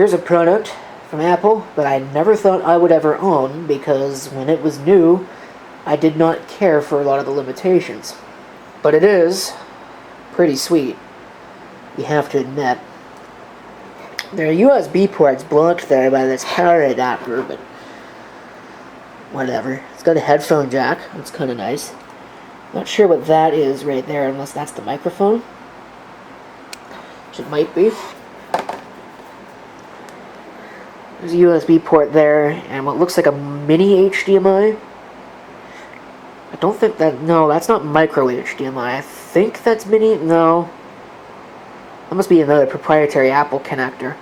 Here's a product from Apple that I never thought I would ever own, because when it was new, I did not care for a lot of the limitations. But it is pretty sweet, you have to admit. There are USB ports blocked there by this power adapter, but whatever. It's got a headphone jack, that's kind of nice. Not sure what that is right there, unless that's the microphone, which it might be. There's a USB port there, and what looks like a mini HDMI. I don't think that, no, that's not micro HDMI. I think that's mini, no. That must be another proprietary Apple connector.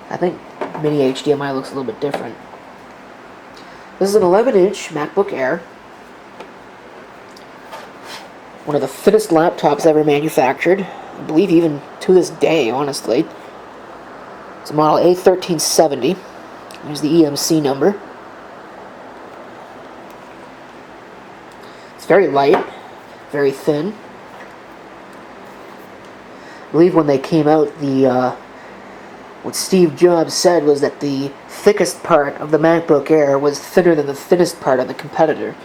I think mini HDMI looks a little bit different. This is an 11-inch MacBook Air. One of the fittest laptops ever manufactured. I believe even to this day, honestly. It's a model A1370. There's the EMC number. It's very light, very thin. I believe when they came out, what Steve Jobs said was that the thickest part of the MacBook Air was thinner than the thinnest part of the competitor.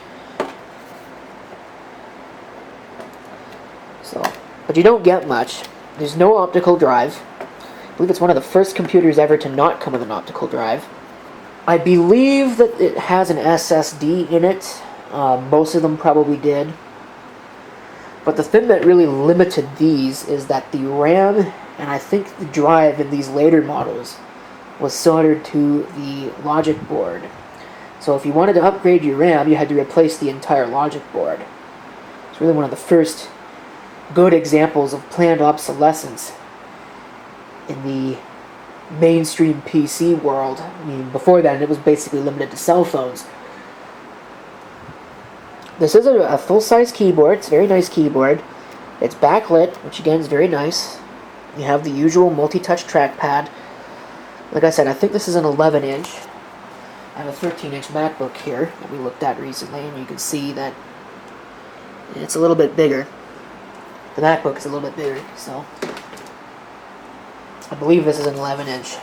So, but you don't get much. There's no optical drive. I believe it's one of the first computers ever to not come with an optical drive. I believe that it has an SSD in it. Most of them probably did. But the thing that really limited these is that the RAM, and I think the drive in these later models, was soldered to the logic board. So if you wanted to upgrade your RAM, you had to replace the entire logic board. It's really one of the first good examples of planned obsolescence in the mainstream PC world. I mean, before then it was basically limited to cell phones. This is a full-size keyboard. It's a very nice keyboard. It's backlit, which again is very nice. You have the usual multi-touch trackpad. Like I said, I think this is an 11-inch. I have a 13-inch MacBook here that we looked at recently, and you can see that it's a little bit bigger. The MacBook is a little bit bigger, so I believe this is an 11-inch.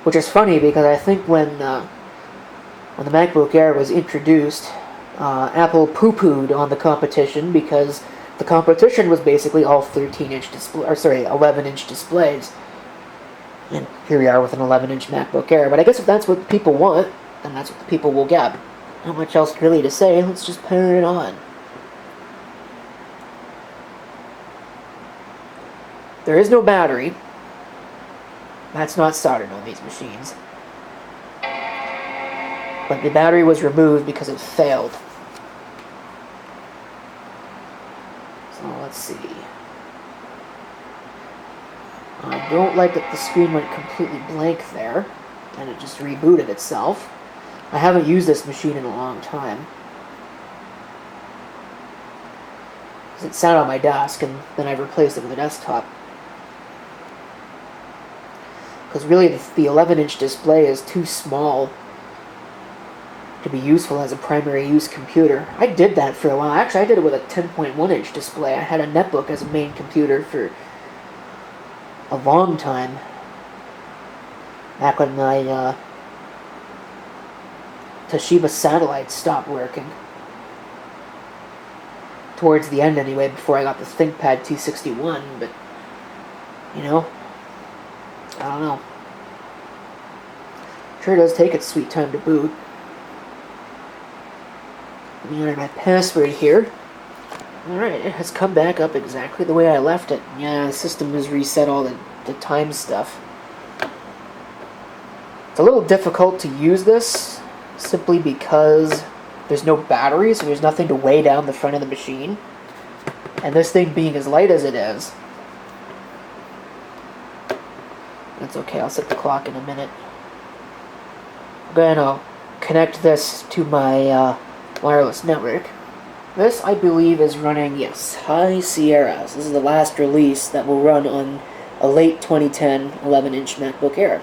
Which is funny, because I think when the MacBook Air was introduced, Apple poo-pooed on the competition, because the competition was basically all 13-inch display, or sorry, 11-inch displays. And here we are with an 11-inch MacBook Air. But I guess if that's what people want, then that's what the people will get. Not much else really to say. Let's just power it on. There is no battery. That's not soldered on these machines. But the battery was removed because it failed. So let's see. I don't like that the screen went completely blank there, and it just rebooted itself. I haven't used this machine in a long time. It sat on my desk, and then I replaced it with a desktop. Because really the 11-inch display is too small to be useful as a primary use computer. I did that for a while. Actually, I did it with a 10.1-inch display. I had a netbook as a main computer for a long time. Back when my Toshiba satellite stopped working. Towards the end anyway, before I got the ThinkPad 261, but, you know, I don't know. Sure does take its sweet time to boot. Let me enter my password here. Alright, it has come back up exactly the way I left it. Yeah, the system has reset all the time stuff. It's a little difficult to use this, simply because there's no battery, so there's nothing to weigh down the front of the machine. And this thing being as light as it is, that's okay, I'll set the clock in a minute. I'm going to connect this to my wireless network. This, I believe, is running, yes, High Sierras. This is the last release that will run on a late 2010 11-inch MacBook Air.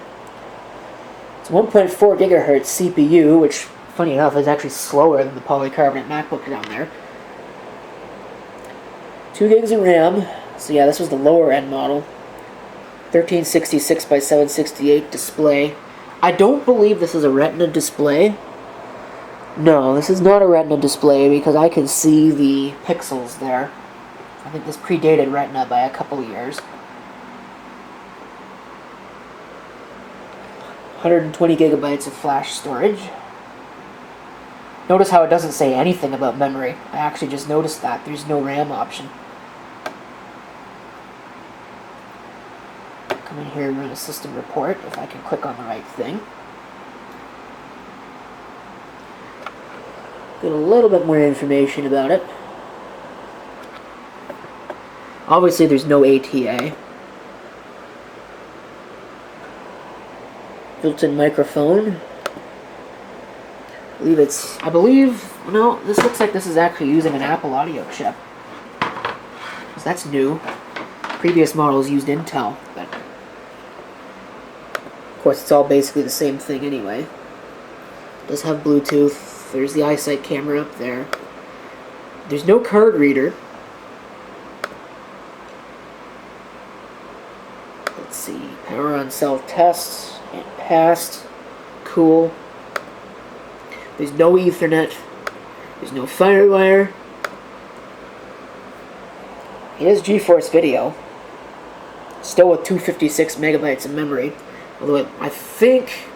It's a 1.4 gigahertz CPU, which, funny enough, is actually slower than the polycarbonate MacBook down there. 2 gigs of RAM, so yeah, this was the lower end model. 1366 by 768 display. I don't believe this is a Retina display. No, this is not a Retina display because I can see the pixels there. I think this predated Retina by a couple of years. 120 gigabytes of flash storage. Notice how it doesn't say anything about memory. I actually just noticed that. There's no RAM option. Come in here and run a system report if I can click on the right thing. Get a little bit more information about it. Obviously there's no ATA. Built-in microphone. I believe, no, this looks like this is actually using an Apple audio chip. So that's new. Previous models used Intel, but of course it's all basically the same thing anyway. It does have Bluetooth. There's the iSight camera up there. There's no card reader. Let's see, power on self-tests, and passed. Cool. There's no Ethernet. There's no FireWire. It is GeForce Video. Still with 256 megabytes of memory. Although I think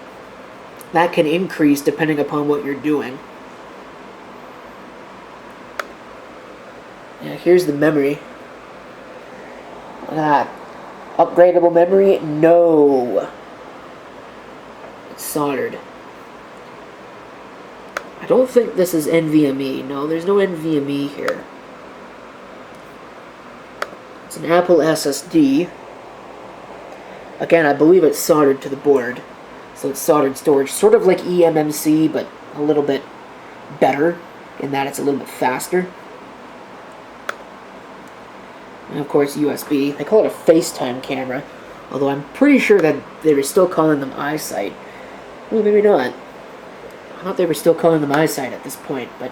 that can increase depending upon what you're doing. Yeah, here's the memory. Look at that. Upgradable memory? No. It's soldered. I don't think this is NVMe. No, there's no NVMe here. It's an Apple SSD. Again, I believe it's soldered to the board. So it's soldered storage. Sort of like eMMC, but a little bit better in that it's a little bit faster. And of course, USB. They call it a FaceTime camera. Although I'm pretty sure that they were still calling them iSight. Well, maybe not. I thought they were still calling them iSight at this point, but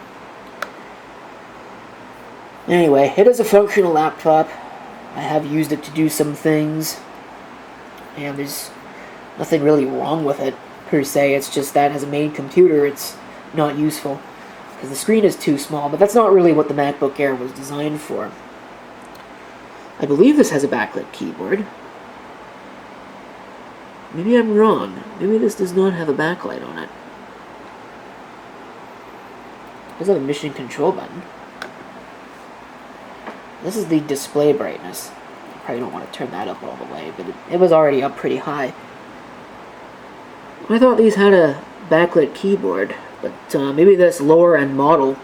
anyway, it is a functional laptop. I have used it to do some things, and there's nothing really wrong with it, per se. It's just that as a main computer, it's not useful, because the screen is too small, but that's not really what the MacBook Air was designed for. I believe this has a backlit keyboard. Maybe I'm wrong. Maybe this does not have a backlight on it. It does have a mission control button. This is the display brightness. You probably don't want to turn that up all the way, but it was already up pretty high. I thought these had a backlit keyboard, but maybe this lower end model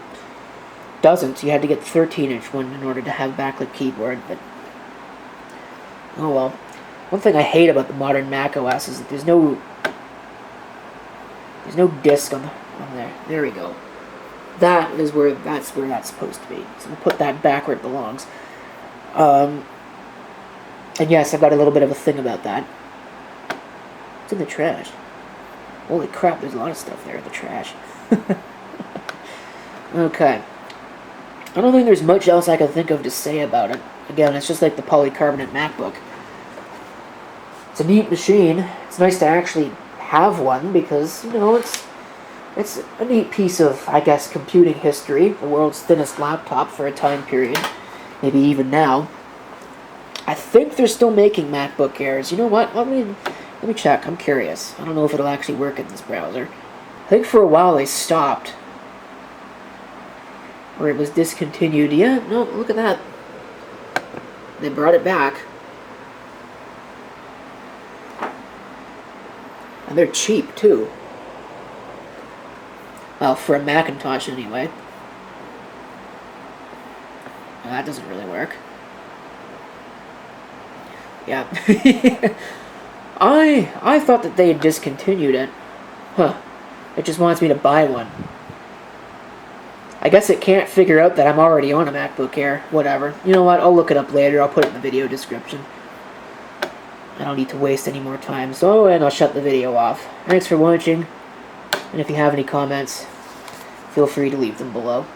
doesn't. You had to get the 13-inch one in order to have backlit keyboard, but oh well. One thing I hate about the modern Mac OS is that there's no disk on there. There we go. That's where that's supposed to be. So we'll put that back where it belongs. And yes, I've got a little bit of a thing about that. It's in the trash. Holy crap, there's a lot of stuff there in the trash. Okay. I don't think there's much else I can think of to say about it. Again, it's just like the polycarbonate MacBook. It's a neat machine. It's nice to actually have one because, you know, it's a neat piece of, I guess, computing history. The world's thinnest laptop for a time period. Maybe even now. I think they're still making MacBook Airs. You know what? Let me check. I'm curious. I don't know if it'll actually work in this browser. I think for a while they stopped. Or it was discontinued. Yeah, no, look at that. They brought it back. And they're cheap, too. Well, for a Macintosh, anyway. Well, that doesn't really work. Yeah. I thought that they had discontinued it. Huh. It just wants me to buy one. I guess it can't figure out that I'm already on a MacBook Air. Whatever. You know what? I'll look it up later. I'll put it in the video description. I don't need to waste any more time. So, and I'll shut the video off. Thanks for watching. And if you have any comments, feel free to leave them below.